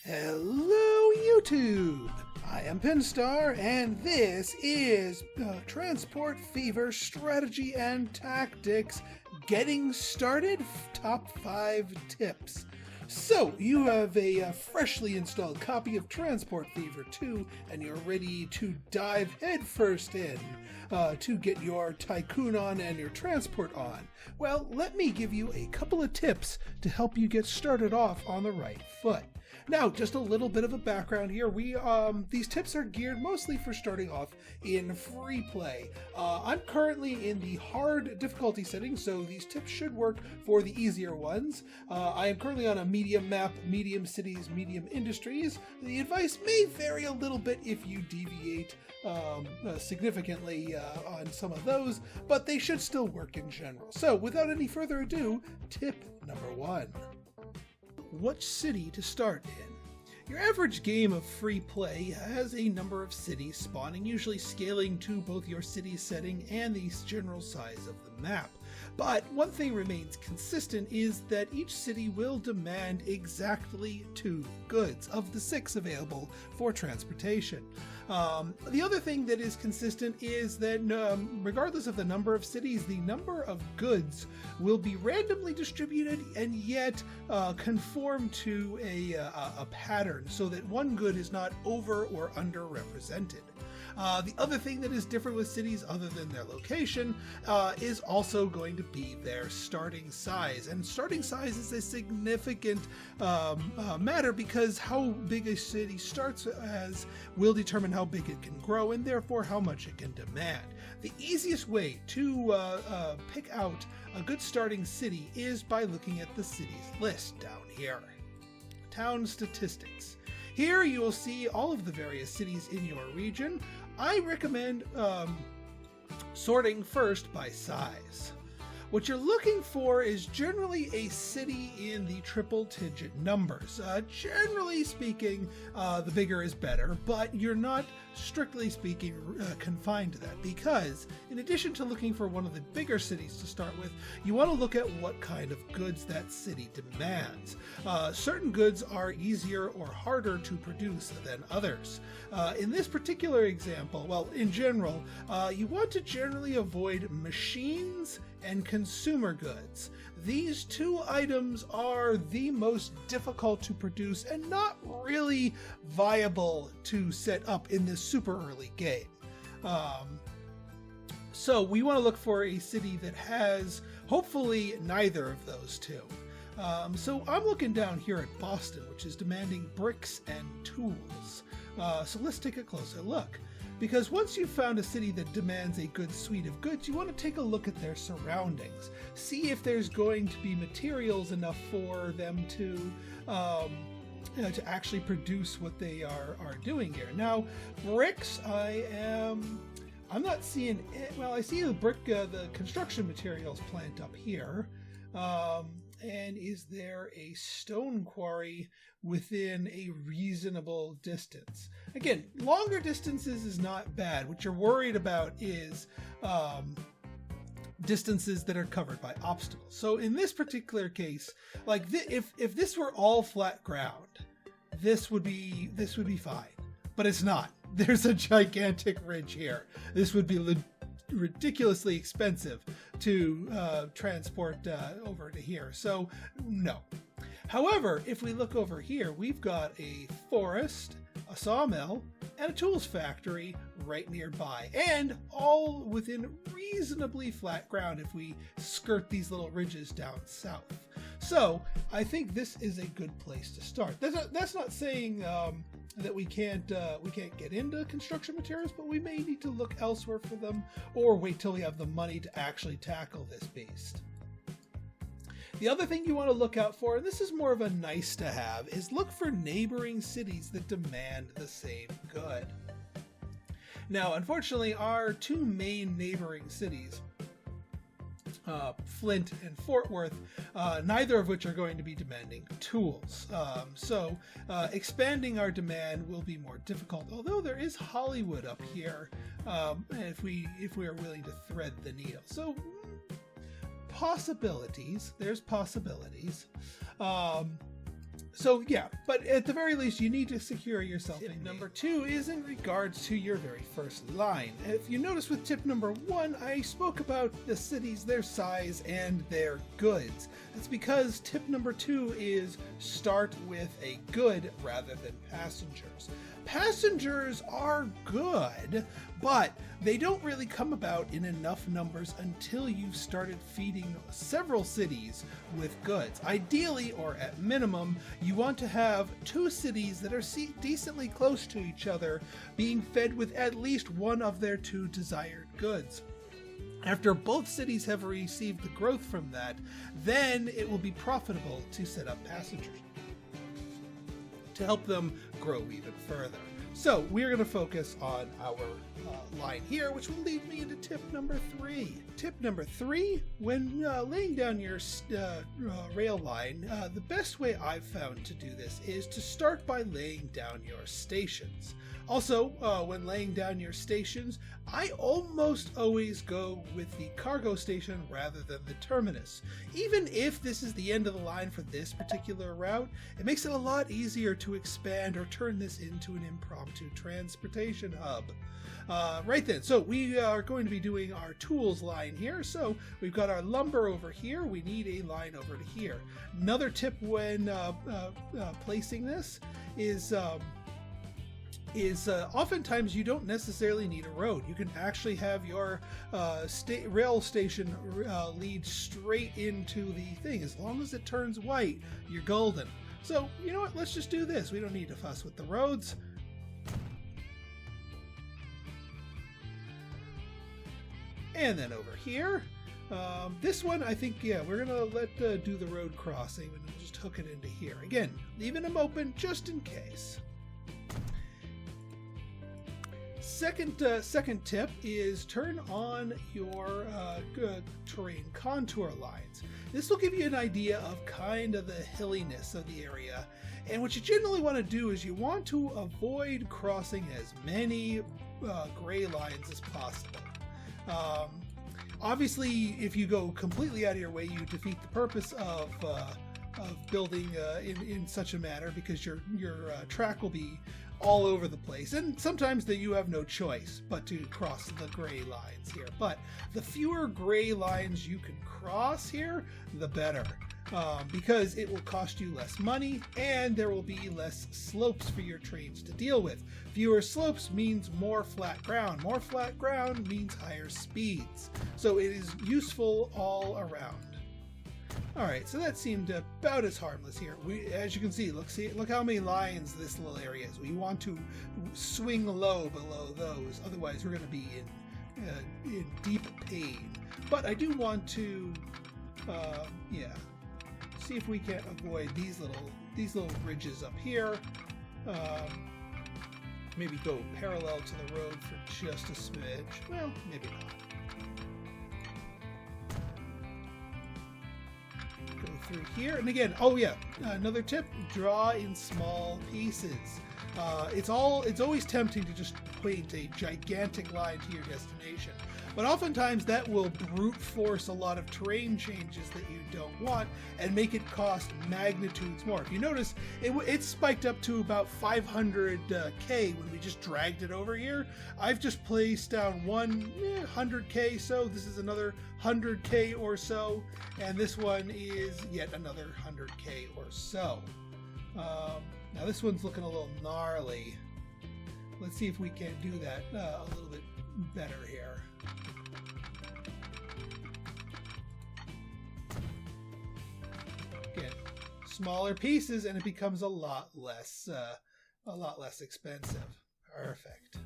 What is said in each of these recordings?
Hello, YouTube! I am Pinstar, and this is Transport Fever Strategy and Tactics Getting Started Top 5 Tips. So, you have a freshly installed copy of Transport Fever 2, and you're ready to dive headfirst in to get your tycoon on and your transport on. Well, let me give you a couple of tips to help you get started off on the right foot. Now, just a little bit of a background here. These tips are geared mostly for starting off in free play. I'm currently in the hard difficulty setting, so these tips should work for the easier ones. I am currently on a medium map, medium cities, medium industries. The advice may vary a little bit if you deviate significantly on some of those, but they should still work in general. So, without any further ado, tip number 1. Which city to start in? Your average game of free play has a number of cities spawning, usually scaling to both your city's setting and the general size of the map. But one thing remains consistent is that each city will demand exactly 2 goods of the 6 available for transportation. The other thing that is consistent is that regardless of the number of cities, the number of goods will be randomly distributed and yet conform to a pattern so that one good is not over or underrepresented. The other thing that is different with cities other than their location is also going to be their starting size. And starting size is a significant matter because how big a city starts as will determine how big it can grow and therefore how much it can demand. The easiest way to pick out a good starting city is by looking at the city's list down here. Town statistics. Here you will see all of the various cities in your region. I recommend sorting first by size. What you're looking for is generally a city in the triple-digit numbers. Generally speaking, the bigger is better, but you're not, strictly speaking, confined to that, because in addition to looking for one of the bigger cities to start with, you want to look at what kind of goods that city demands. Certain goods are easier or harder to produce than others. In this particular example, well, in general, you want to generally avoid machines and consumer goods. These 2 items are the most difficult to produce and not really viable to set up in this super early game. So we want to look for a city that has hopefully neither of those 2. So I'm looking down here at Boston, which is demanding bricks and tools. So let's take a closer look. Because once you've found a city that demands a good suite of goods, you want to take a look at their surroundings. See if there's going to be materials enough for them to actually produce what they are doing here. Now, bricks, I'm not seeing it. Well, I see the the construction materials plant up here. And is there a stone quarry within a reasonable distance? Again, longer distances is not bad. What you're worried about is distances that are covered by obstacles. So in this particular case, like if this were all flat ground, this would be fine. But it's not. There's a gigantic ridge here. This would be ridiculously expensive to transport over to here, so no. However, if we look over here, we've got a forest, a sawmill, and a tools factory right nearby, and all within reasonably flat ground if we skirt these little ridges down south. So I think this is a good place to start. That's not saying that we can't get into construction materials, but we may need to look elsewhere for them, or wait till we have the money to actually tackle this beast. The other thing you want to look out for, and this is more of a nice to have, is look for neighboring cities that demand the same good. Now, unfortunately, our 2 main neighboring cities, Flint and Fort Worth, neither of which are going to be demanding tools. So expanding our demand will be more difficult, although there is Hollywood up here if we are willing to thread the needle. So possibilities, there's possibilities. So yeah, but at the very least, you need to secure yourself. Tip number 2 is in regards to your very first line. If you notice with tip number 1, I spoke about the cities, their size, and their goods. That's because tip number 2 is start with a good rather than passengers. Passengers are good, but they don't really come about in enough numbers until you've started feeding several cities with goods. Ideally, or at minimum, you want to have 2 cities that are decently close to each other being fed with at least one of their 2 desired goods. After both cities have received the growth from that, then it will be profitable to set up passengers to help them grow even further. So we're going to focus on our line here, which will lead me into tip number 3. Tip number 3, when laying down your rail line, the best way I've found to do this is to start by laying down your stations. Also, when laying down your stations, I almost always go with the cargo station rather than the terminus. Even if this is the end of the line for this particular route, it makes it a lot easier to expand or turn this into an impromptu transportation hub. Right then, so we are going to be doing our tools line here. So we've got our lumber over here. We need a line over to here. Another tip when placing this is oftentimes you don't necessarily need a road. You can actually have your rail station lead straight into the thing. As long as it turns white, you're golden. So, you know what? Let's just do this. We don't need to fuss with the roads. And then over here, this one, I think, yeah, we're going to let do the road crossing and we'll just hook it into here. Again, leaving them open just in case. Second tip is turn on your terrain contour lines. This will give you an idea of kind of the hilliness of the area. And what you generally want to do is you want to avoid crossing as many gray lines as possible. Obviously, if you go completely out of your way, you defeat the purpose of building in such a manner, because your track will be all over the place, and sometimes that you have no choice but to cross the gray lines here. But the fewer gray lines you can cross here, the better, because it will cost you less money and there will be less slopes for your trains to deal with. Fewer slopes means more flat ground. More flat ground means higher speeds. So it is useful all around. Alright, so that seemed about as harmless here. As you can see, look how many lines this little area is. We want to swing low below those, otherwise we're going to be in deep pain. But I do want to, see if we can avoid these little ridges up here. Maybe go parallel to the road for just a smidge. Well, maybe not. Go through here, and again, oh yeah, another tip: draw in small pieces. It's always tempting to just paint a gigantic line to your destination, but oftentimes that will brute force a lot of terrain changes that you don't want and make it cost magnitudes more. If you notice, it spiked up to about 500K when we just dragged it over here. I've just placed down 100K, so this is another 100K or so, and this one is yet another 100K or so. Now this one's looking a little gnarly. Let's see if we can do that a little bit better here. Again, smaller pieces, and it becomes a lot less expensive. Perfect.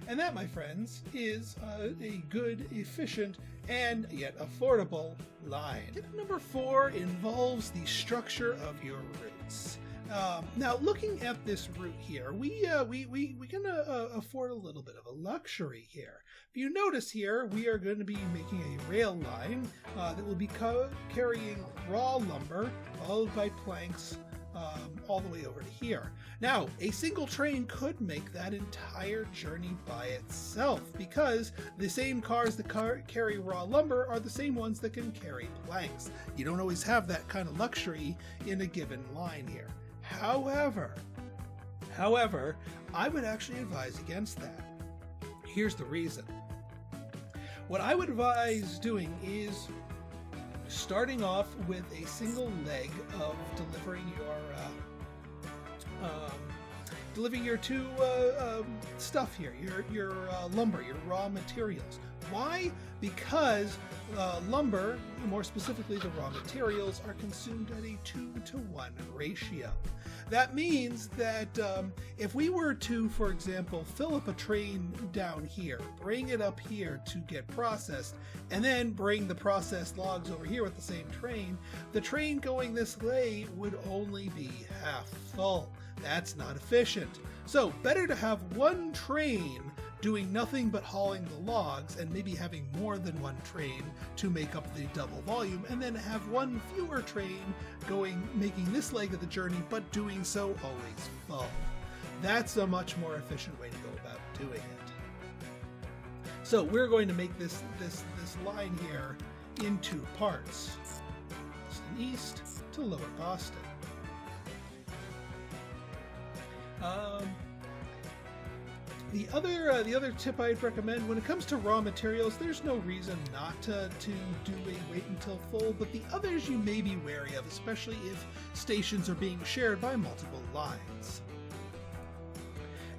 And that, my friends, is a good, efficient, and yet affordable line. Tip number 4 involves the structure of your routes. Now, looking at this route here, we can afford a little bit of a luxury here. If you notice here, we are going to be making a rail line that will be carrying raw lumber, followed by planks, all the way over to here. Now, a single train could make that entire journey by itself, because the same cars that carry raw lumber are the same ones that can carry planks. You don't always have that kind of luxury in a given line here. However, I would actually advise against that. Here's the reason. What I would advise doing is starting off with a single leg of delivering your two stuff here, your lumber, your raw materials. Why? Because lumber, more specifically the raw materials, are consumed at a 2-to-1 ratio. That means that if we were to, for example, fill up a train down here, bring it up here to get processed, and then bring the processed logs over here with the same train, the train going this way would only be half full. That's not efficient. So better to have one train doing nothing but hauling the logs and maybe having more than one train to make up the double volume, and then have one fewer train making this leg of the journey but doing so always full. That's a much more efficient way to go about doing it. So we're going to make this line here in two parts. Boston East to Lower Boston. The other tip I'd recommend when it comes to raw materials, there's no reason not to do a wait until full, but the others you may be wary of, especially if stations are being shared by multiple lines.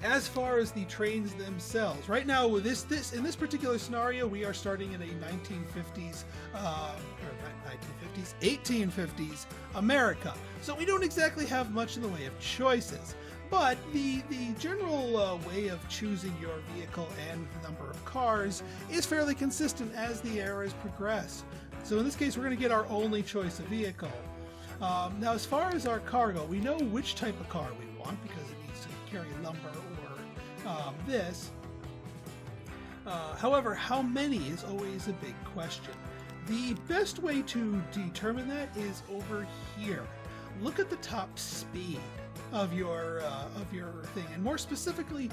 As far as the trains themselves, right now with in this particular scenario, we are starting in a 1850s America. So we don't exactly have much in the way of choices. But the general way of choosing your vehicle and the number of cars is fairly consistent as the eras progress. So in this case, we're going to get our only choice of vehicle. Now, as far as our cargo, we know which type of car we want because it needs to carry lumber or this. However, how many is always a big question. The best way to determine that is over here. Look at the top speed of your thing, and more specifically,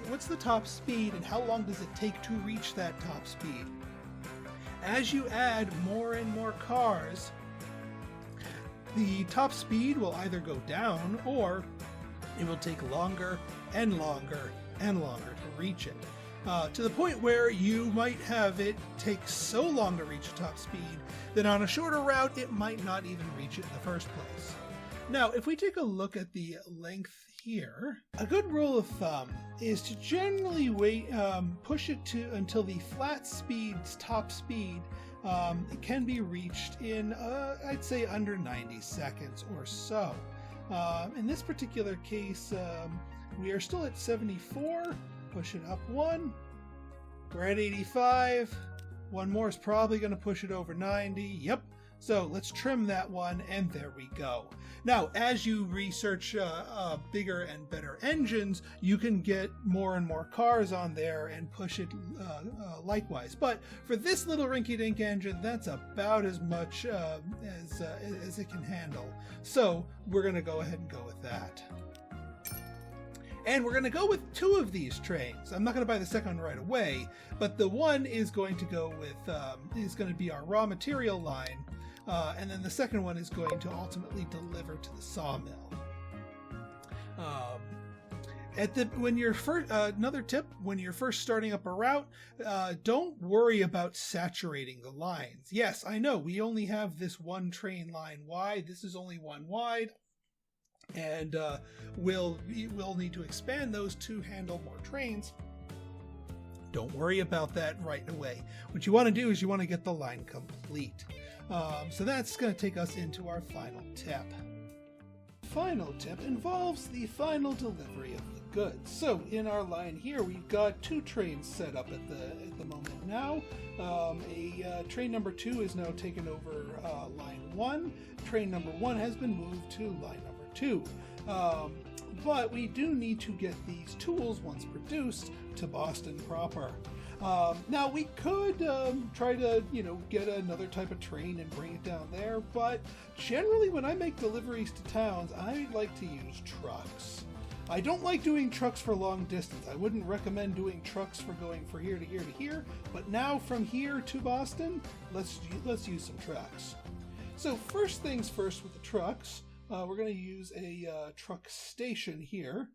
what's the top speed and how long does it take to reach that top speed? As you add more and more cars, the top speed will either go down or it will take longer and longer and longer to reach it. To the point where you might have it take so long to reach the top speed that on a shorter route it might not even reach it in the first place. Now, if we take a look at the length here, a good rule of thumb is to generally push it until the flat speed's top speed can be reached in, I'd say, under 90 seconds or so. In this particular case, we are still at 74. Push it up one. We're at 85. One more is probably going to push it over 90. Yep. So let's trim that one, and there we go. Now, as you research bigger and better engines, you can get more and more cars on there and push it likewise. But for this little rinky-dink engine, that's about as much as it can handle. So we're going to go ahead and go with that. And we're going to go with two of these trains. I'm not going to buy the second one right away, but the one is going to go with is going to be our raw material line. And then the second one is going to ultimately deliver to the sawmill. Another tip: when you're first starting up a route, don't worry about saturating the lines. Yes, I know we only have this one train line wide. This is only one wide, and we'll need to expand those to handle more trains. Don't worry about that right away. What you want to do is you want to get the line complete. So that's going to take us into our final tip. Final tip involves the final delivery of the goods. So in our line here, we've got two trains set up at the moment now. Train number 2 is now taken over line 1. Train number 1 has been moved to line number 2. But we do need to get these tools, once produced, to Boston proper. Now we could try to, get another type of train and bring it down there, but generally when I make deliveries to towns, I like to use trucks. I don't like doing trucks for long distance. I wouldn't recommend doing trucks for going from here to here to here, but now from here to Boston, let's use some trucks. So first things first with the trucks, we're going to use a truck station here.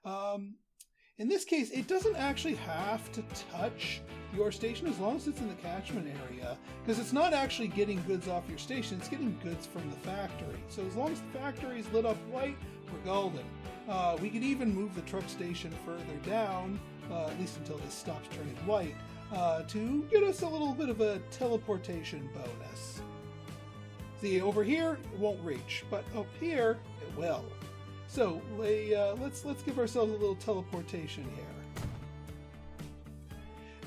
In this case, it doesn't actually have to touch your station as long as it's in the catchment area, because it's not actually getting goods off your station, it's getting goods from the factory. So as long as the factory is lit up white, we're golden. We could even move the truck station further down, at least until this stops turning white, to get us a little bit of a teleportation bonus. See, over here, it won't reach, but up here, it will. So let's give ourselves a little teleportation here.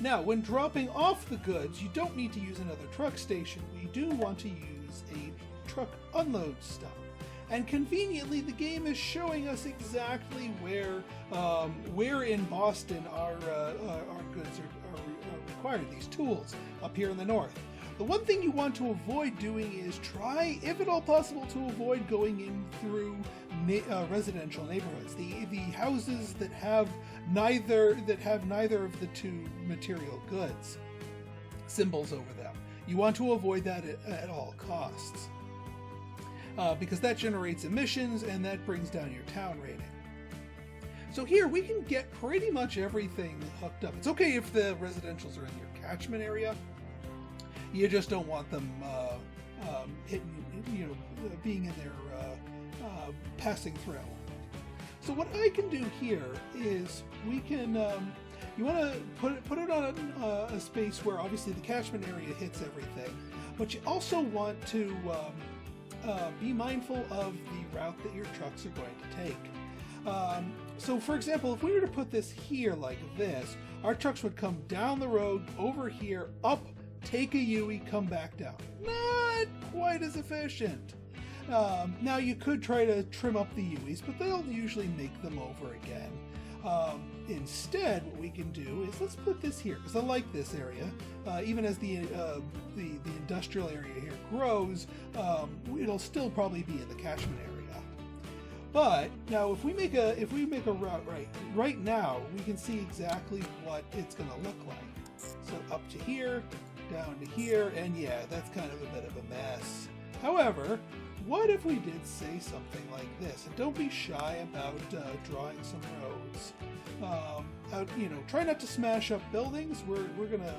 Now, when dropping off the goods, you don't need to use another truck station. We do want to use a truck unload stop. And conveniently, the game is showing us exactly where in Boston our goods are required, these tools, up here in the north. The one thing you want to avoid doing is try, if at all possible, to avoid going in through residential neighborhoods. The houses that have neither of the two material goods symbols over them. You want to avoid that at all costs, because that generates emissions and that brings down your town rating. So here we can get pretty much everything hooked up. It's okay if the residentials are in your catchment area. You just don't want them being in there passing through. So what I can do here is we can you want to put it on a space where obviously the catchment area hits everything, but you also want to be mindful of the route that your trucks are going to take. So for example, if we were to put this here like this, our trucks would come down the road, over here, up, take a U-ey, come back down. Not quite as efficient. Now you could try to trim up the U-eys, but they'll usually make them over again. Instead, what we can do is let's put this here, because I like this area. Even as the industrial area here grows, it'll still probably be in the catchment area. But now, if we make a route right now, we can see exactly what it's going to look like. So up to here, down to here, and yeah, that's kind of a bit of a mess. However, what if we did say something like this? And don't be shy about drawing some roads. Try not to smash up buildings. We're gonna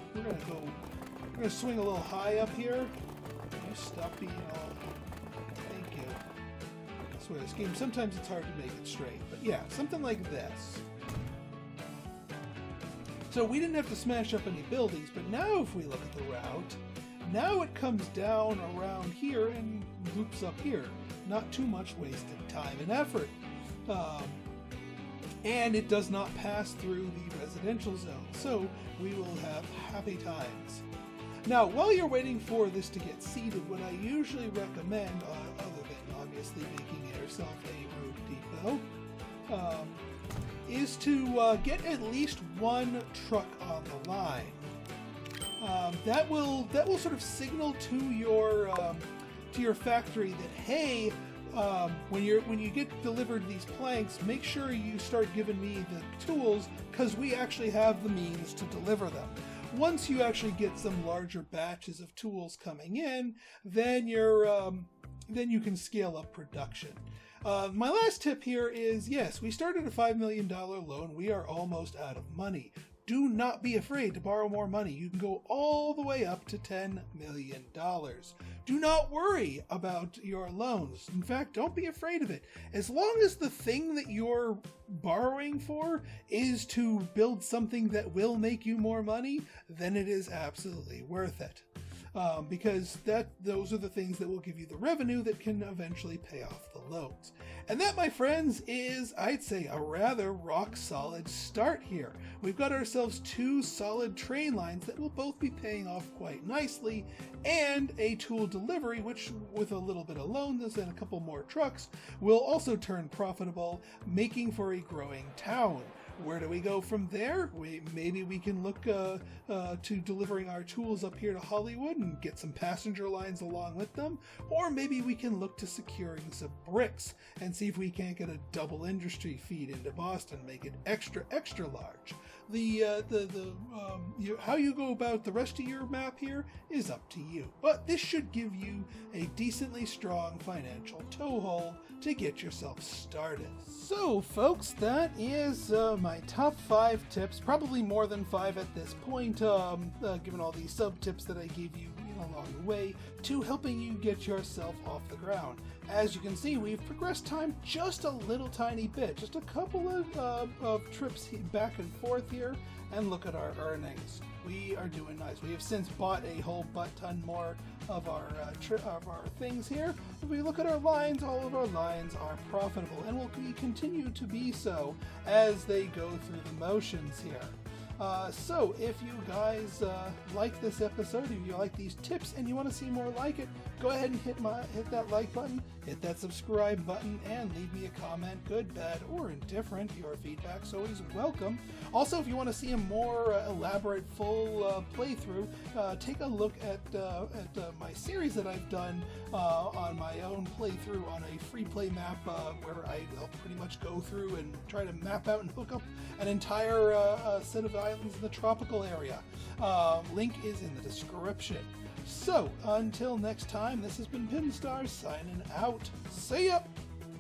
swing a little high up here. Stop being all. Thank you. I swear this game, sometimes it's hard to make it straight, but yeah, something like this. So we didn't have to smash up any buildings, but now if we look at the route, now it comes down around here and loops up here. Not too much wasted time and effort. And it does not pass through the residential zone, so we will have happy times. Now, while you're waiting for this to get seeded, what I usually recommend, other than obviously making yourself a road depot, is to get at least one truck on the line. That will sort of signal to your factory that, hey, when you get delivered these planks, make sure you start giving me the tools, because we actually have the means to deliver them. Once you actually get some larger batches of tools coming in, then you can scale up production. My last tip here is, yes, we started a $5 million loan. We are almost out of money. Do not be afraid to borrow more money. You can go all the way up to $10 million. Do not worry about your loans. In fact, don't be afraid of it. As long as the thing that you're borrowing for is to build something that will make you more money, then it is absolutely worth it. Because those are the things that will give you the revenue that can eventually pay off the loans. And that, my friends, is, I'd say, a rather rock-solid start here. We've got ourselves 2 solid train lines that will both be paying off quite nicely, and a tool delivery, which, with a little bit of loans and a couple more trucks, will also turn profitable, making for a growing town. Where do we go from there? Maybe we can look to delivering our tools up here to Hollywood and get some passenger lines along with them. Or maybe we can look to securing some bricks and see if we can't get a double industry feed into Boston, make it extra, extra large. how you go about the rest of your map here is up to you. But this should give you a decently strong financial toehold to get yourself started. So, folks, that is my top 5 tips. Probably more than 5 at this point, given all these sub-tips that I gave you along the way to helping you get yourself off the ground. As you can see, we've progressed time just a little tiny bit, just a couple of trips back and forth here, and look at our earnings. We are doing nice. We have since bought a whole butt-ton more of our things here. If we look at our lines, all of our lines are profitable and will continue to be so as they go through the motions here. So if you guys like this episode, if you like these tips and you want to see more like it, go ahead and hit that like button, hit that subscribe button, and leave me a comment, good, bad, or indifferent. Your feedback's always welcome. Also, if you want to see a more elaborate full playthrough, take a look at my series that I've done on my own playthrough on a free play map where I'll pretty much go through and try to map out and hook up an entire set of islands in the tropical area. Link is in the description. So, until next time, this has been Pinstar signing out. See ya!